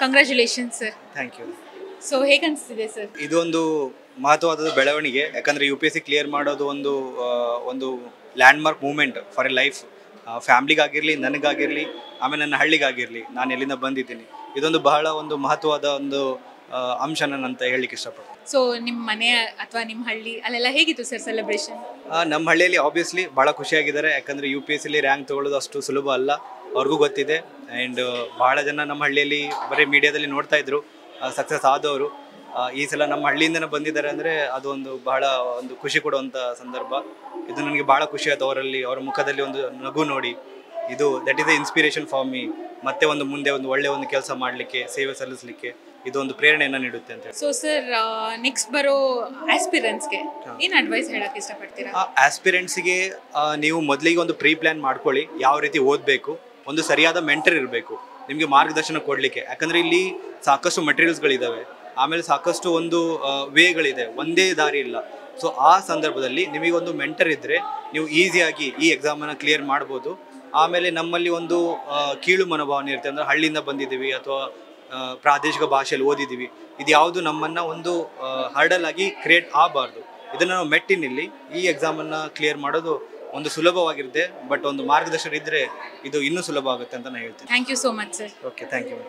Congratulations sir. Thank you. So ಹೇಗೆ ಅನಿಸ್ತಿದೆ sir? ಇದು ಒಂದು ಮಹತ್ವವಾದ ಬೆಳವಣಿಗೆ. ಯಾಕಂದರೆ UPSC ಕ್ಲಿಯರ್ ಮಾಡೋದು ಒಂದು landmark moment for a life. ಫ್ಯಾಮ್ಲಿಗಾಗಿರಲಿ, ನನಗಾಗಿರಲಿ, ಆಮೇಲೆ ನನ್ನ ಹಳ್ಳಿಗಾಗಿರಲಿ, ನಾನು ಎಲ್ಲಿಂದ ಬಂದಿದ್ದೀನಿ, ಇದೊಂದು ಬಹಳ ಒಂದು ಮಹತ್ವವಾದ ಒಂದು ಅಂಶ ನಾನಂತ ಹೇಳಲಿಕ್ಕೆ ಇಷ್ಟಪಡ್ತೀನಿ. ಸೊ ನಿಮ್ಮ ಮನೆ ಅಥವಾ ನಿಮ್ಮ ಹಳ್ಳಿ ಅಲ್ಲೆಲ್ಲ ಹೇಗಿತ್ತು ಸರ್ ಸೆಲೆಬ್ರೇಷನ್? ನಮ್ಮ ಹಳ್ಳಿಯಲ್ಲಿ ಆಬ್ವಿಯಸ್ಲಿ ಭಾಳ ಖುಷಿಯಾಗಿದ್ದಾರೆ. ಯಾಕಂದರೆ UPSCಲಿ ರ್ಯಾಂಕ್ ತೊಗೊಳ್ಳೋದು ಅಷ್ಟು ಸುಲಭ ಅಲ್ಲ, ಅವ್ರಿಗೂ ಗೊತ್ತಿದೆ. ಆ್ಯಂಡ್ ಭಾಳ ಜನ ನಮ್ಮ ಹಳ್ಳಿಯಲ್ಲಿ ಬರೀ ಮೀಡಿಯಾದಲ್ಲಿ ನೋಡ್ತಾ ಇದ್ರು ಸಕ್ಸಸ್ ಆದವರು. ಈ ಸಲ ನಮ್ಮ ಹಳ್ಳಿಯಿಂದನೇ ಬಂದಿದ್ದಾರೆ ಅಂದರೆ ಅದು ಬಹಳ ಖುಷಿ ಕೊಡುವಂಥ ಸಂದರ್ಭ. ಇದು ನನಗೆ ಭಾಳ ಖುಷಿ ಆಯ್ತು. ಅವರ ಮುಖದಲ್ಲಿ ಒಂದು ನಗು ನೋಡಿ, that is the inspiration for me. ಮತ್ತೆ ಮುಂದೆ ಒಳ್ಳೆಯ ಕೆಲಸ ಮಾಡಲಿಕ್ಕೆ, ಸೇವೆ ಸಲ್ಲಿಸಲಿಕ್ಕೆ ಇದೊಂದು ಪ್ರೇರಣೆಯನ್ನು ನೀಡುತ್ತೆ ಅಂತ ಹೇಳಿ. ಸೊ ಸರ್, ನೆಕ್ಸ್ಟ್ ಬರೋ ಆಸ್ಪಿರೆಂಟ್ಸ್ಗೆ ಏನು ಅಡ್ವೈಸ್ ಹೇಳಕ್ಕೆ ಇಷ್ಟಪಡ್ತೀರಾ? ಆಸ್ಪಿರೆಂಟ್ಸಿಗೆ ನೀವು ಮೊದಲಿಗೆ ಒಂದು ಪ್ರೀ ಪ್ಲ್ಯಾನ್ ಮಾಡ್ಕೊಳ್ಳಿ. ಯಾವ ರೀತಿ ಓದಬೇಕು, ಒಂದು ಸರಿಯಾದ ಮೆಂಟರ್ ಇರಬೇಕು ನಿಮಗೆ ಮಾರ್ಗದರ್ಶನ ಕೊಡಲಿಕ್ಕೆ. ಯಾಕಂದರೆ ಇಲ್ಲಿ ಸಾಕಷ್ಟು ಮೆಟೀರಿಯಲ್ಸ್ಗಳಿದ್ದಾವೆ, ಆಮೇಲೆ ಸಾಕಷ್ಟು ವೇಗಳಿದೆ, ಒಂದೇ ದಾರಿ ಇಲ್ಲ. ಸೊ ಆ ಸಂದರ್ಭದಲ್ಲಿ ನಿಮಗೊಂದು ಮೆಂಟರ್ ಇದ್ದರೆ ನೀವು ಈಸಿಯಾಗಿ ಈ ಎಕ್ಸಾಮನ್ನು ಕ್ಲಿಯರ್ ಮಾಡ್ಬೋದು. ಆಮೇಲೆ ನಮ್ಮಲ್ಲಿ ಕೀಳು ಮನೋಭಾವನೆ ಇರುತ್ತೆ. ಅಂದರೆ ಹಳ್ಳಿಯಿಂದ ಬಂದಿದ್ದೀವಿ ಅಥವಾ ಪ್ರಾದೇಶಿಕ ಭಾಷೆಯಲ್ಲಿ ಓದಿದ್ದೀವಿ, ಇದು ಯಾವುದು ನಮ್ಮನ್ನು ಹರ್ಡಲ್ ಆಗಿ ಕ್ರಿಯೇಟ್ ಆಗಬಾರ್ದು. ಇದನ್ನು ನಾವು ಮೆಟ್ಟಿನಲ್ಲಿ ಈ ಎಕ್ಸಾಮನ್ನು ಕ್ಲಿಯರ್ ಮಾಡೋದು ಸುಲಭವಾಗಿರುತ್ತೆ. ಬಟ್ ಮಾರ್ಗದರ್ಶನ ಇದ್ದರೆ ಇದು ಇನ್ನೂ ಸುಲಭ ಆಗುತ್ತೆ ಅಂತ ನಾನು ಹೇಳ್ತೀನಿ. Thank you so much sir. Okay, thank you.